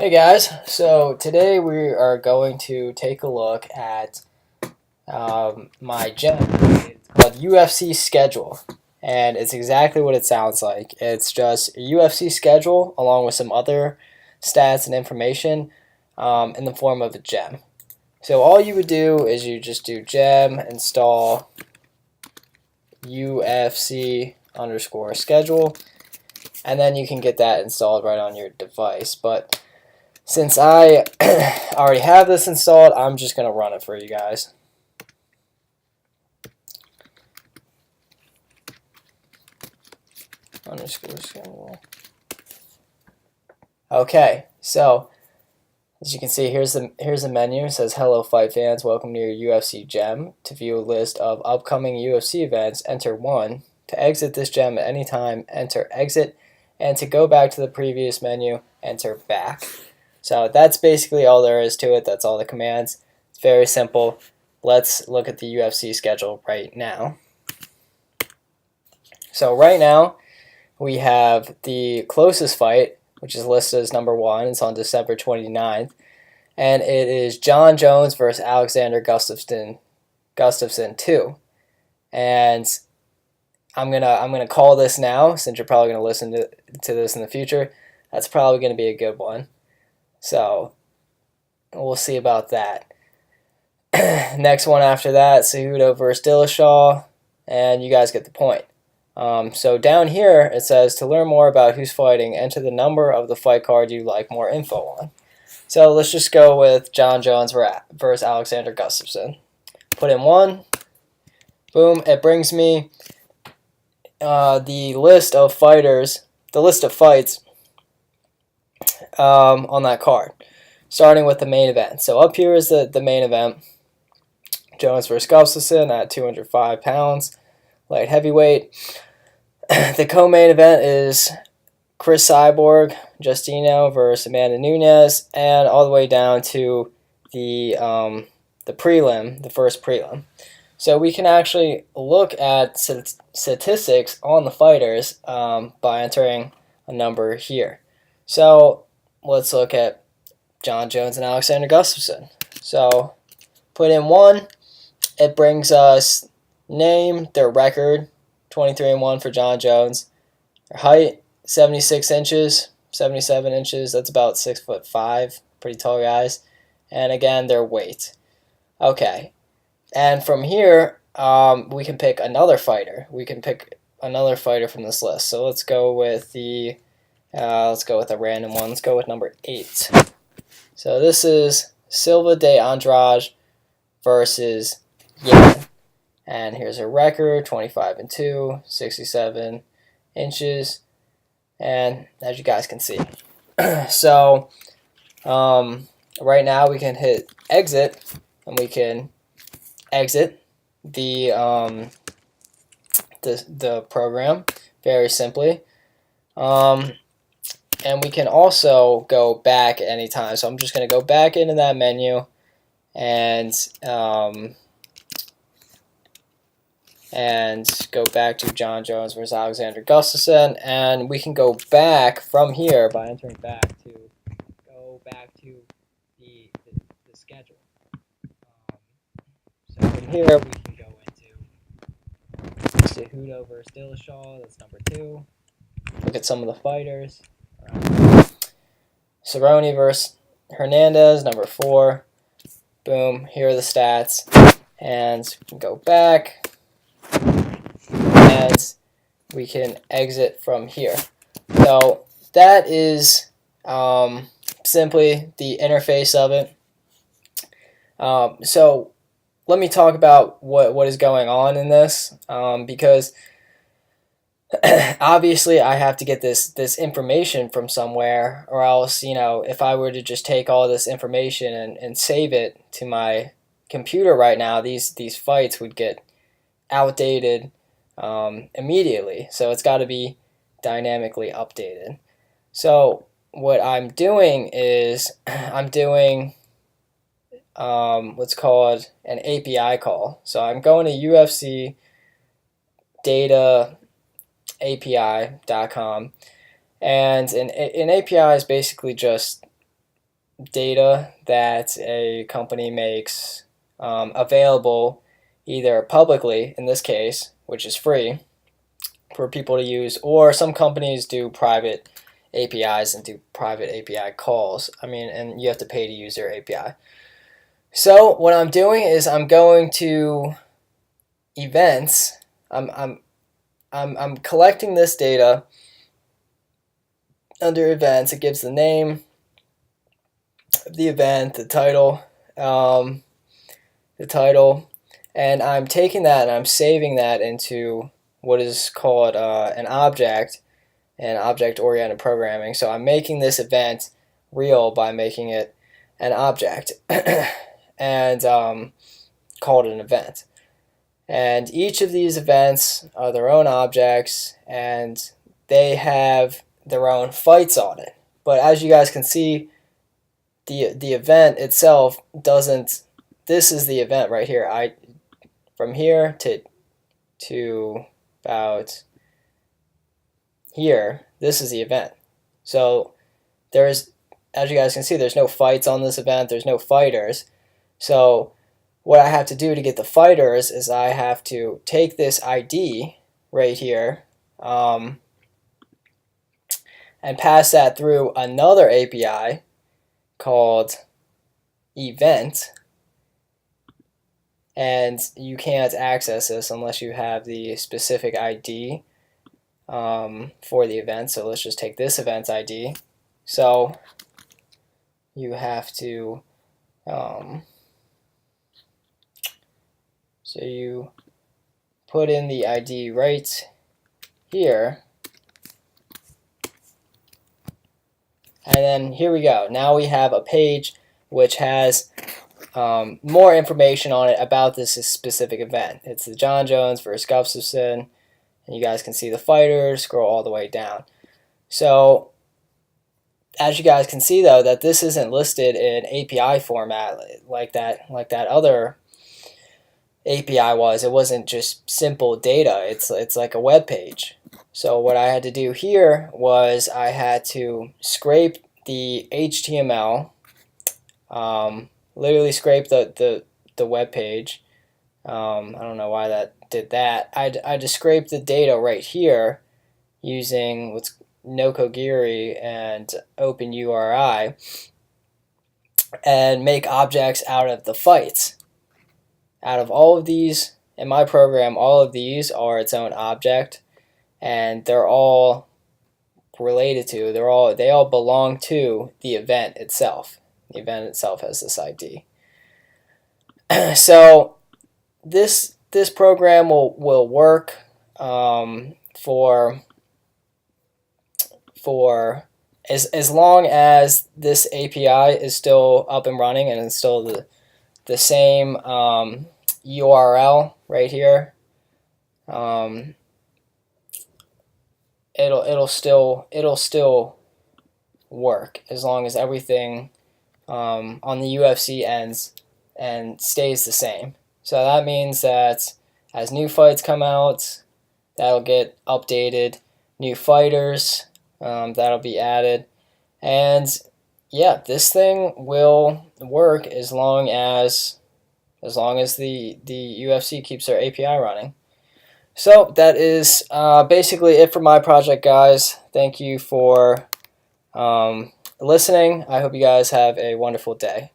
Hey guys, so today we are going to take a look at my gem. It's called UFC Schedule, and it's exactly what it sounds like. It's just a UFC schedule along with some other stats and information in the form of a gem. So all you would do is you just do gem install UFC underscore schedule, and then you can get that installed right on your device. But since I already have this installed, I'm just going to run it for you guys. Underscore schedule. Okay, so as you can see, here's the menu. It says, "Hello, fight fans. Welcome to your UFC gem. To view a list of upcoming UFC events, enter 1. To exit this gem at any time, enter exit. And to go back to the previous menu, enter back." So that's basically all there is to it. That's all the commands. It's very simple. Let's look at the UFC schedule right now. So right now, we have the closest fight, which is listed as number 1. It's on December 29th. And it is John Jones versus Alexander Gustafsson 2. And I'm gonna call this now, since you're probably gonna listen to this in the future. That's probably gonna be a good one. So we'll see about that. Next one after that, Cejudo versus Dillashaw, and you guys get the point. So down here it says, to learn more about who's fighting, enter the number of the fight card you'd like more info on. So let's just go with John Jones versus Alexander Gustafsson. Put in 1. Boom, it brings me the list of fighters, the list of fights on that card, starting with the main event. So up here is the main event. Jones versus Gustafsson at 205 pounds, light heavyweight. The co-main event is Chris Cyborg, Justino versus Amanda Nunes, and all the way down to the prelim, the first prelim. So we can actually look at statistics on the fighters by entering a number here. So let's look at John Jones and Alexander Gustafsson. So put in 1. It brings us name, their record, 23-1 for John Jones. Their height, 76 inches, 77 inches. That's about 6'5", pretty tall guys. And again, their weight. Okay, and from here we can pick another fighter. We can pick another fighter from this list. So let's go with a random one. Let's go with number 8. So this is Silva de Andrade versus Yan. And here's her record, 25-2, 67 inches. And as you guys can see. So right now we can hit exit, and we can exit the program very simply. And we can also go back anytime. So I'm just going to go back into that menu and go back to John Jones versus Alexander Gustafsson, and we can go back from here by entering back to the schedule. So from here we can go into Cejudo versus Dillashaw. That's number 2. Look at some of the fighters. Cerrone versus Hernandez, number 4. Boom, here are the stats. And we can go back, and we can exit from here. So that is simply the interface of it. So let me talk about what is going on in this, because obviously I have to get this information from somewhere, or else, if I were to just take all this information and save it to my computer right now, these fights would get outdated immediately. So it's got to be dynamically updated. So what I'm doing is I'm doing what's called an API call. So I'm going to UFC data API.com, and an API is basically just data that a company makes available either publicly, in this case, which is free for people to use, or some companies do private APIs and do private API calls. And you have to pay to use their API. So what I'm doing is I'm going to events. I'm collecting this data under events. It gives the name of the event, the title, and I'm taking that and I'm saving that into what is called an object and object-oriented programming. So I'm making this event real by making it an object and called an event. And each of these events are their own objects, and they have their own fights on it. But as you guys can see, the event itself doesn't. This is the event right here. From here to about here, this is the event. So there's, as you guys can see, there's no fights on this event. There's no fighters. So what I have to do to get the fighters is I have to take this ID right here and pass that through another API called event, and you can't access this unless you have the specific ID for the event. So let's just take this event's ID. So you have to so you put in the ID right here, and then here we go. Now we have a page which has more information on it about this specific event. It's the Jon Jones versus Gustafsson, and you guys can see the fighters. Scroll all the way down. So as you guys can see, though, that this isn't listed in API format like that other API was. It wasn't just simple data. It's like a web page. So what I had to do here was I had to scrape the HTML, literally scrape the web page. I don't know why that did that. I just scraped the data right here using what's Nokogiri and OpenURI and make objects out of the fights. Out of all of these, in my program, all of these are its own object, and they're all related to, they all belong to the event itself. The event itself has this ID. So this program will work for as long as this API is still up and running and it's still the same URL right here. It'll still work as long as everything on the UFC ends and stays the same. So that means that as new fights come out, that'll get updated. New fighters, that'll be added, and yeah, this thing will work as long as the UFC keeps their API running. So that is basically it for my project, guys. Thank you for listening. I hope you guys have a wonderful day.